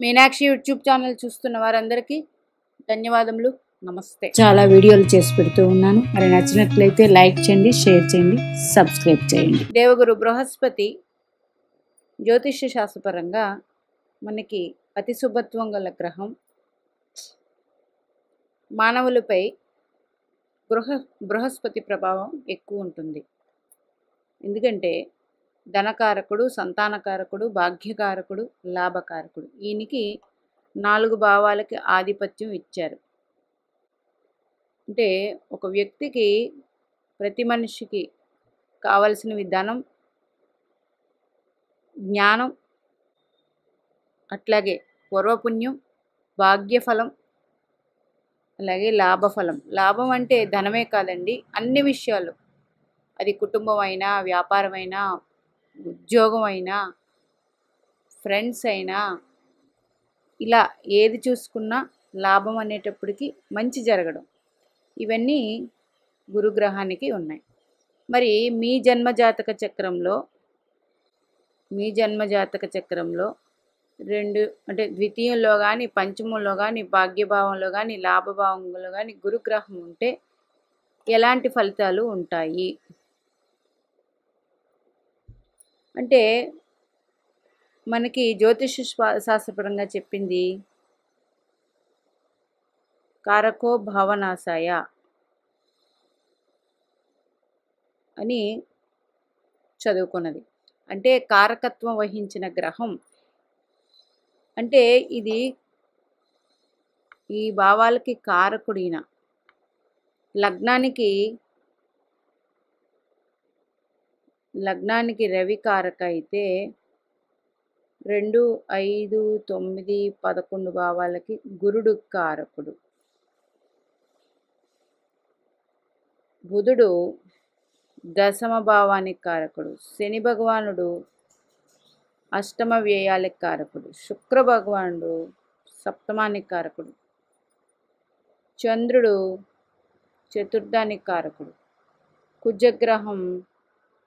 Meenakshi YouTube channel చూస్తున్న వారందరికీ ధన్యవాదములు. నమస్తే. చాలా వీడియోలు చేసి పెడుతూ ఉన్నాను. మరి నచ్చినట్లయితే లైక్ చేయండి, షేర్ చేయండి, సబ్స్క్రైబ్ చేయండి. దేవగురు బృహస్పతి జ్యోతిష్య శాస్త్రపరంగా మనకి అతి శుభత్వం గల గ్రహం. మానవులపై బృహస్పతి ప్రభావం ఎక్కువ ఉంటుంది. ఎందుకంటే ధనకారకుడు, సంతానకారకుడు, భాగ్యకారకుడు, లాభకారకుడు. ఈయనకి 4 భావాలకి ఆధిపత్యం ఇచ్చారు. అంటే ఒక వ్యక్తికి, ప్రతి మనిషికి కావలసినవి ధనం, జ్ఞానం, అట్లాగే పూర్వపుణ్యం, భాగ్యఫలం, అలాగే లాభఫలం. లాభం అంటే ధనమే కాదండి, అన్ని విషయాలు. అది కుటుంబం అయినా, వ్యాపారం అయినా, ఉద్యోగం అయినా, ఫ్రెండ్స్ అయినా, ఇలా ఏది చూసుకున్నా లాభం అనేటప్పటికి మంచి జరగడం, ఇవన్నీ గురుగ్రహానికి ఉన్నాయి. మరి మీ జన్మజాతక చక్రంలో 2 అంటే ద్వితీయంలో కానీ, పంచమంలో కానీ, భాగ్యభావంలో కానీ, లాభభావంలో కానీ గురుగ్రహం ఉంటే ఎలాంటి ఫలితాలు ఉంటాయి అంటే, మనకి జ్యోతిష శాస్త్రపరంగా చెప్పింది కారకో భావనాశాయ అని చదువుకున్నది. అంటే కారకత్వం వహించిన గ్రహం. అంటే ఇది ఈ భావాలకి కారకుడిన. లగ్నానికి రవి కారక అయితే 2, 5, 9, 11 భావాలకి గురుడు కారకుడు. బుధుడు దశమ భావానికి కారకుడు. శని భగవానుడు అష్టమ వ్యయాలకు కారకుడు. శుక్ర భగవానుడు సప్తమానికి కారకుడు. చంద్రుడు చతుర్థానికి కారకుడు. కుజగ్రహం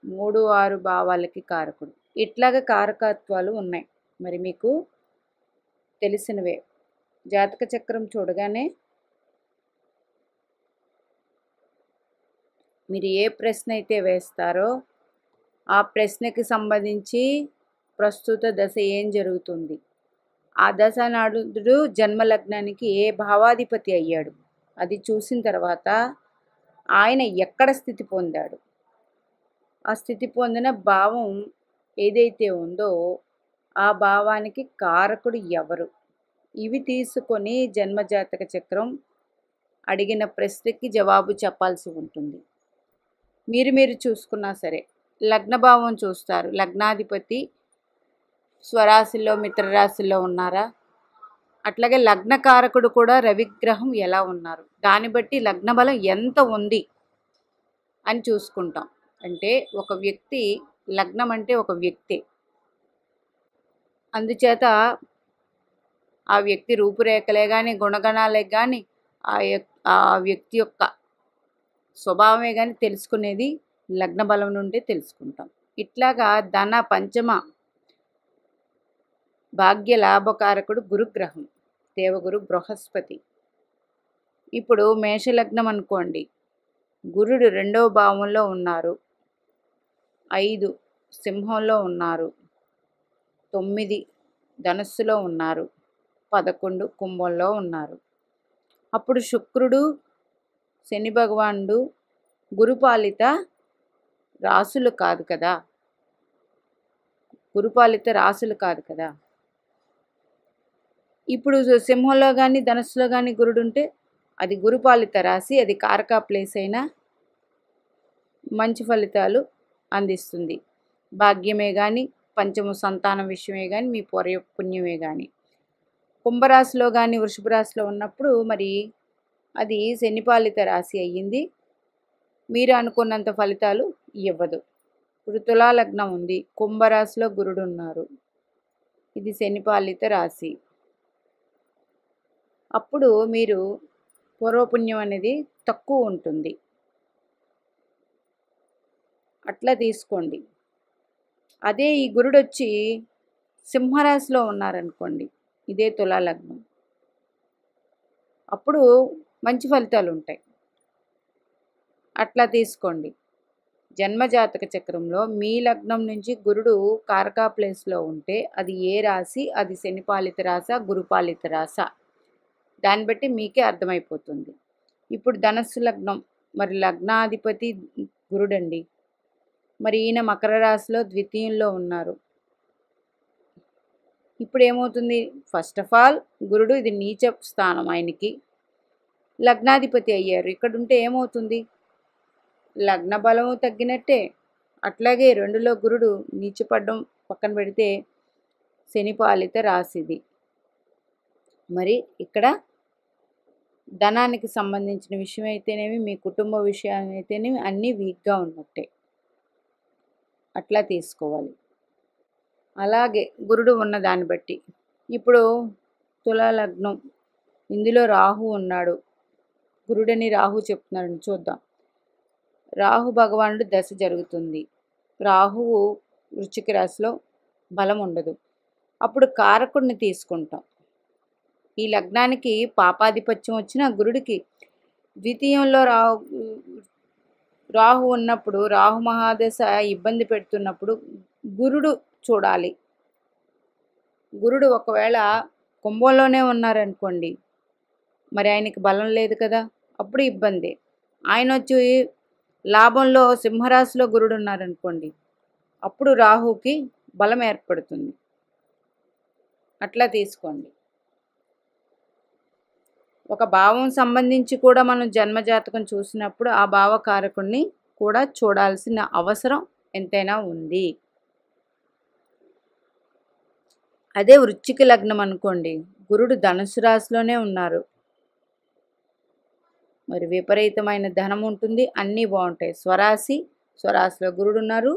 3, 6 భావాలకి కారకుడు. ఇట్లాగా కారకత్వాలు ఉన్నాయి. మరి మీకు తెలిసినవే. జాతక చక్రం చూడగానే మీరు ఏ ప్రశ్న అయితే వేస్తారో ఆ ప్రశ్నకి సంబంధించి ప్రస్తుత దశ ఏం జరుగుతుంది, ఆ దశ నాడు జన్మలగ్నానికి ఏ భావాధిపతి అయ్యాడు, అది చూసిన తర్వాత ఆయన ఎక్కడ స్థితి పొందాడు, ఆ స్థితి పొందిన భావం ఏదైతే ఉందో ఆ భావానికి కారకుడు ఎవరు, ఇవి తీసుకొని జన్మజాతక చక్రం అడిగిన ప్రశ్నకి జవాబు చెప్పాల్సి ఉంటుంది. మీరు చూసుకున్నా సరే లగ్నభావం చూస్తారు. లగ్నాధిపతి స్వరాశిలో, మిత్రరాశిలో ఉన్నారా, అట్లాగే లగ్నకారకుడు కూడా రవిగ్రహం ఎలా ఉన్నారు, దాన్ని బట్టి లగ్న బలం ఎంత ఉంది అని చూసుకుంటాం. అంటే ఒక వ్యక్తి లగ్నం అంటే ఒక వ్యక్తి. అందుచేత ఆ వ్యక్తి రూపురేఖలే కానీ, గుణగణాలే కానీ, ఆ వ్యక్తి యొక్క స్వభావమే కానీ తెలుసుకునేది లగ్న బలం నుండి తెలుసుకుంటాం. ఇట్లాగా ధన పంచమ భాగ్య లాభకారకుడు గురుగ్రహం, దేవగురు బృహస్పతి. ఇప్పుడు మేషలగ్నం అనుకోండి, గురుడు 2వ భావంలో ఉన్నారు, 5 సింహంలో ఉన్నారు, 9 ధనస్సులో ఉన్నారు, 11 కుంభంలో ఉన్నారు. అప్పుడు శుక్రుడు, శని భగవానుడు గురుపాలిత రాసులు కాదు కదా, ఇప్పుడు సింహంలో కానీ ధనస్సులో కానీ గురుడు ఉంటే అది గురుపాలిత రాశి, అది కారక ప్లేస్ అయినా మంచి ఫలితాలు అందిస్తుంది. భాగ్యమే కానీ, పంచమ సంతానం విషయమే కానీ, మీ పుణ్యమే కానీ. కుంభరాశిలో కానీ వృషభ రాశిలో ఉన్నప్పుడు మరి అది శనిపాలిత రాశి అయ్యింది, మీరు అనుకున్నంత ఫలితాలు ఇవ్వదు. ఇప్పుడు తులాలగ్నం ఉంది, కుంభరాశిలో గురుడు ఉన్నారు, ఇది శనిపాలిత రాశి. అప్పుడు మీరు పూర్వపుణ్యం అనేది తక్కువ ఉంటుంది, అట్లా తీసుకోండి. అదే ఈ గురుడు వచ్చి సింహరాశిలో ఉన్నారనుకోండి, ఇదే తులా లగ్నం. అప్పుడు మంచి ఫలితాలు ఉంటాయి. అట్లా తీసుకోండి. జన్మజాతక చక్రంలో మీ లగ్నం నుంచి గురుడు కారకా ప్లేస్లో ఉంటే అది ఏ రాశి, అది శనిపాలిత రాశ, గురుపాలిత రాశ, దాన్ని బట్టి మీకే అర్థమైపోతుంది. ఇప్పుడు ధనస్సు లగ్నం, మరి లగ్నాధిపతి గురుడండి. మరి ఈయన మకర రాశిలో ద్వితీయంలో ఉన్నారు. ఇప్పుడు ఏమవుతుంది? ఫస్ట్ ఆఫ్ ఆల్ గురుడు ఇది నీచ స్థానం, ఆయనకి లగ్నాధిపతి అయ్యారు. ఇక్కడ ఉంటే ఏమవుతుంది? లగ్న బలము తగ్గినట్టే. అట్లాగే 2లో గురుడు నీచపడ్డం పక్కన పెడితే శనిపాలిత రాశిది. మరి ఇక్కడ ధనానికి సంబంధించిన విషయం అయితేనేమి, మీ కుటుంబ విషయం అయితేనేమి అన్నీ వీక్గా ఉన్నట్టే. అట్లా తీసుకోవాలి. అలాగే గురుడు ఉన్న దాన్ని బట్టి ఇప్పుడు తులా లగ్నం, ఇందులో రాహు ఉన్నాడు. గురుడని రాహు చెప్తున్నాడు, చూద్దాం. రాహు భగవానుడు దశ జరుగుతుంది. రాహువు వృశ్చిక రాశిలో బలం ఉండదు. అప్పుడు కారకుడిని తీసుకుంటాం. ఈ లగ్నానికి పాపాధిపత్యం వచ్చిన గురుడికి ద్వితీయంలో రాహు ఉన్నప్పుడు, రాహు మహాదశ ఇబ్బంది పెడుతున్నప్పుడు గురుడు చూడాలి. గురుడు ఒకవేళ కుంభంలోనే ఉన్నారనుకోండి, మరి ఆయనకి బలం లేదు కదా, అప్పుడు ఇబ్బంది. ఆయన వచ్చి లాభంలో సింహరాశిలో గురుడు ఉన్నారనుకోండి, అప్పుడు రాహుకి బలం ఏర్పడుతుంది. అట్లా తీసుకోండి. ఒక భావం సంబంధించి కూడా మనం జన్మజాతకం చూసినప్పుడు ఆ భావకారకుడిని కూడా చూడాల్సిన అవసరం ఎంతైనా ఉంది. అదే వృశ్చిక లగ్నం అనుకోండి, గురుడు ధనుసు రాశిలోనే ఉన్నారు. మరి విపరీతమైన ధనం ఉంటుంది, అన్నీ బాగుంటాయి. స్వరాశిలో గురుడు ఉన్నారు.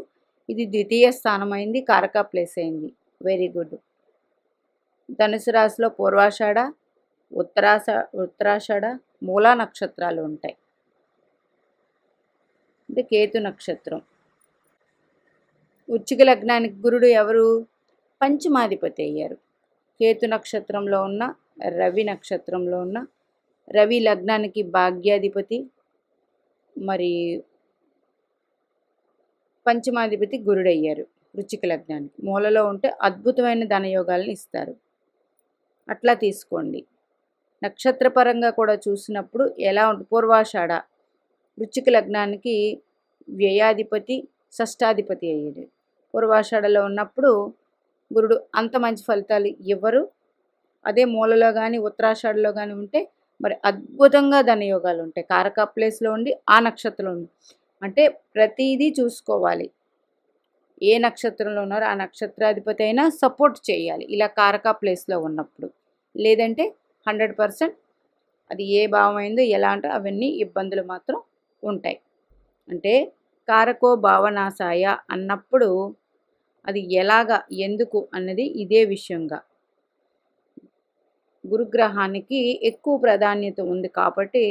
ఇది ద్వితీయ స్థానం అయింది, కారకా ప్లేస్ అయింది. Very good. ధనుసు రాశిలో పూర్వాషాఢ, ఉత్తరాషాఢ, మూలా నక్షత్రాలు ఉంటాయి. ఇది కేతు నక్షత్రం. వృశ్చిక లగ్నానికి గురుడు ఎవరు? పంచమాధిపతి అయ్యారు. కేతు నక్షత్రంలో ఉన్న, రవి నక్షత్రంలో ఉన్న, రవి లగ్నానికి భాగ్యాధిపతి, మరి పంచమాధిపతి గురుడయ్యారు. వృశ్చిక లగ్నానికి మూలలో ఉంటే అద్భుతమైన ధనయోగాలను ఇస్తారు. అట్లా తీసుకోండి. నక్షత్రపరంగా కూడా చూసినప్పుడు ఎలా ఉంటుంది? పూర్వాషాఢ వృశ్చిక లగ్నానికి వ్యయాధిపతి, షష్టాధిపతి అయ్యాడు. పూర్వాషాఢలో ఉన్నప్పుడు గురుడు అంత మంచి ఫలితాలు ఇవ్వరు. అదే మూలలో కానీ ఉత్తరాషాఢలో కానీ ఉంటే మరి అద్భుతంగా ధనయోగాలు ఉంటాయి. కారకా ప్లేస్లో ఉండి ఆ నక్షత్రంలో ఉంది అంటే ప్రతిదీ చూసుకోవాలి. ఏ నక్షత్రంలో ఉన్నారో ఆ నక్షత్రాధిపతి అయినా సపోర్ట్ చేయాలి ఇలా కారకా ప్లేస్లో ఉన్నప్పుడు. లేదంటే 100% అది ఏ భావం అయిందో ఎలా అంటే అవన్నీ ఇబ్బందులు మాత్రం ఉంటాయి. అంటే కారకో భావనాశాయ అన్నప్పుడు అది ఎలాగా, ఎందుకు అన్నది ఇదే విషయంగా. గురుగ్రహానికి ఎక్కువ ప్రాధాన్యత ఉంది కాబట్టి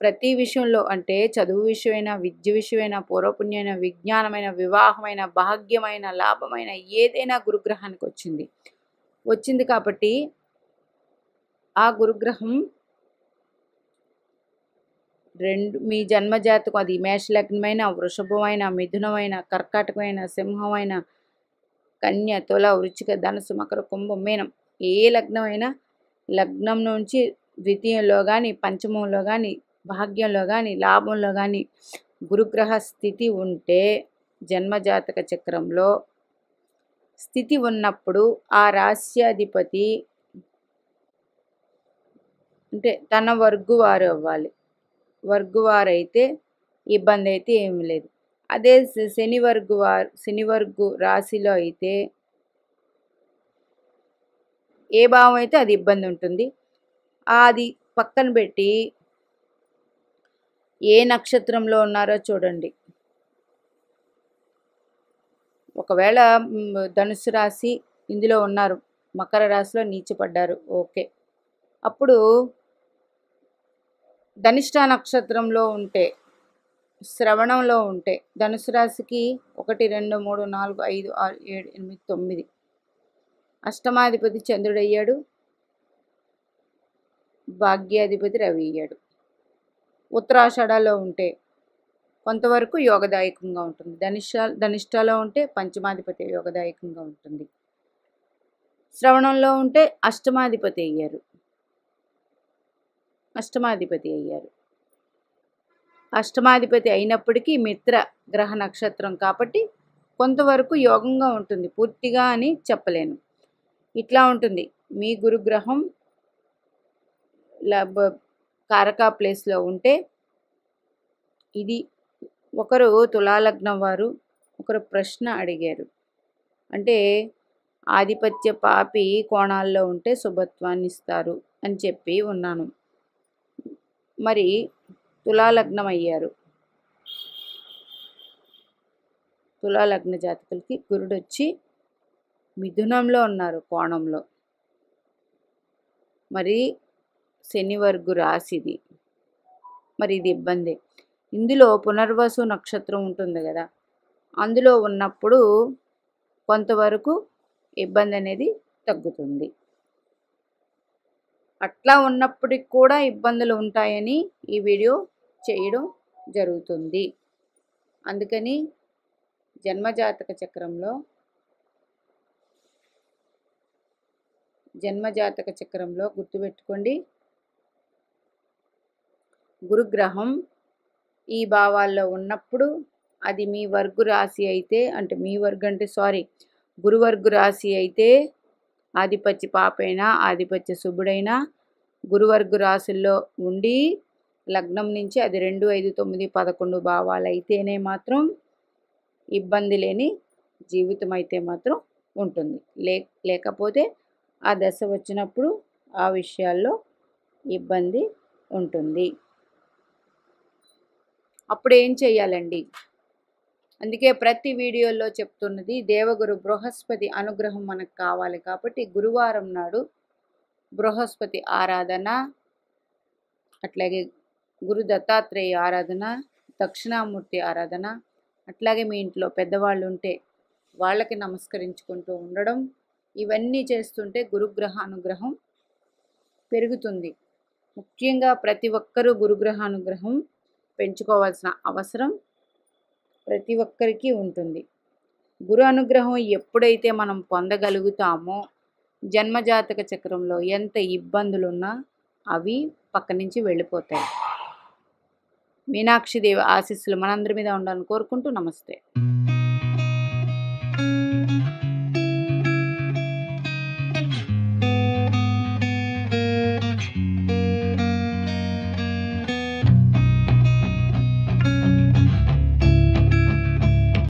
ప్రతి విషయంలో, అంటే చదువు విషయమైనా, విద్య విషయమైనా, పూర్వపుణ్యమైన, విజ్ఞానమైన, వివాహమైన, భాగ్యమైన, లాభమైన ఏదైనా గురుగ్రహానికి వచ్చింది కాబట్టి ఆ గురుగ్రహం మీ జన్మజాతకం, అది మేష లగ్నమైన, వృషభమైన, మిథునమైన, కర్కాటకమైన, సింహమైన, కన్య, తుల, వృశ్చిక, ధనుసు, మకర, కుంభం, మీనం ఏ లగ్నమైనా లగ్నం నుంచి ద్వితీయంలో కానీ, పంచమంలో కానీ, భాగ్యంలో కానీ, లాభంలో కానీ గురుగ్రహ స్థితి ఉంటే జన్మజాతక చక్రంలో స్థితి ఉన్నప్పుడు ఆ రాశ్యాధిపతి అంటే తన వర్గువారు అవ్వాలి. వర్గువారైతే ఇబ్బంది అయితే ఏమి లేదు. అదే శని వర్గు రాశిలో అయితే ఏ భావం అయితే అది ఇబ్బంది ఉంటుంది. అది పక్కన పెట్టి ఏ నక్షత్రంలో ఉన్నారో చూడండి. ఒకవేళ ధనుసు రాశి ఇందులో ఉన్నారు, మకర రాశిలో నీచపడ్డారు, ఓకే. అప్పుడు ధనిష్ట నక్షత్రంలో ఉంటే, శ్రవణంలో ఉంటే, ధనుసు రాశికి 1, 2, 3, 4, 5, 6, 7, 8, 9 అష్టమాధిపతి చంద్రుడయ్యాడు, భాగ్యాధిపతి రవి అయ్యాడు. ఉత్తరాషాఢలో ఉంటే కొంతవరకు యోగదాయకంగా ఉంటుంది. ధనిష్టాలో ఉంటే పంచమాధిపతి యోగదాయకంగా ఉంటుంది. శ్రవణంలో ఉంటే అష్టమాధిపతి అయ్యారు. అష్టమాధిపతి అయినప్పటికీ మిత్ర గ్రహ నక్షత్రం కాబట్టి కొంతవరకు యోగంగా ఉంటుంది, పూర్తిగా అని చెప్పలేను. ఇట్లా ఉంటుంది. మీ గురుగ్రహం కారకా ప్లేస్లో ఉంటే ఇది. ఒకరు తులాలగ్నం వారు ఒకరు ప్రశ్న అడిగారు, అంటే ఆధిపత్య పాపి కోణాల్లో ఉంటే శుభత్వాన్ని ఇస్తారు అని చెప్పి ఉన్నాను. మరి తులాలగ్నం అయ్యారు. తులాలగ్న జాతకులకి గురుడు వచ్చి మిథునంలో ఉన్నారు, కోణంలో. మరి శనివర్గు రాశిది, మరి ఇది ఇబ్బంది. ఇందులో పునర్వసు నక్షత్రం ఉంటుంది కదా, అందులో ఉన్నప్పుడు కొంతవరకు ఇబ్బంది అనేది తగ్గుతుంది. అట్లా ఉన్నప్పటికి కూడా ఇబ్బందులు ఉంటాయని ఈ వీడియో చేయడం జరుగుతుంది. అందుకని జన్మజాతక చక్రంలో గుర్తుపెట్టుకోండి, గురుగ్రహం ఈ భావాల్లో ఉన్నప్పుడు అది మీ వర్గు రాశి అయితే, అంటే మీ వర్గు అంటే గురువర్గు రాశి అయితే ఆధిపత్య పాపైనా ఆధిపత్య శుభుడైనా గురువర్గు రాశుల్లో ఉండి లగ్నం నుంచి అది 2, 5, 9, 11 భావాలు అయితేనే మాత్రం ఇబ్బంది లేని జీవితం అయితే మాత్రం ఉంటుంది. లేకపోతే ఆ దశ వచ్చినప్పుడు ఆ విషయాల్లో ఇబ్బంది ఉంటుంది. అప్పుడు ఏం చేయాలండి? అందుకే ప్రతి వీడియోలో చెప్తున్నది, దేవగురు బృహస్పతి అనుగ్రహం మనకు కావాలి కాబట్టి గురువారం నాడు బృహస్పతి ఆరాధన, అట్లాగే గురు దత్తాత్రేయ ఆరాధన, దక్షిణామూర్తి ఆరాధన, అట్లాగే మీ ఇంట్లో పెద్దవాళ్ళు ఉంటే వాళ్ళకి నమస్కరించుకుంటూ ఉండడం, ఇవన్నీ చేస్తుంటే గురుగ్రహ అనుగ్రహం పెరుగుతుంది. ముఖ్యంగా ప్రతి ఒక్కరూ గురుగ్రహ అనుగ్రహం పెంచుకోవాల్సిన అవసరం ప్రతి ఒక్కరికి ఉంటుంది. గురు అనుగ్రహం ఎప్పుడైతే మనం పొందగలుగుతామో జన్మజాతక చక్రంలో ఎంత ఇబ్బందులున్నా అవి పక్క నుంచి వెళ్ళిపోతాయి. మీనాక్షిదేవి ఆశీస్సులు మనందరి మీద ఉండాలని కోరుకుంటూ నమస్తే.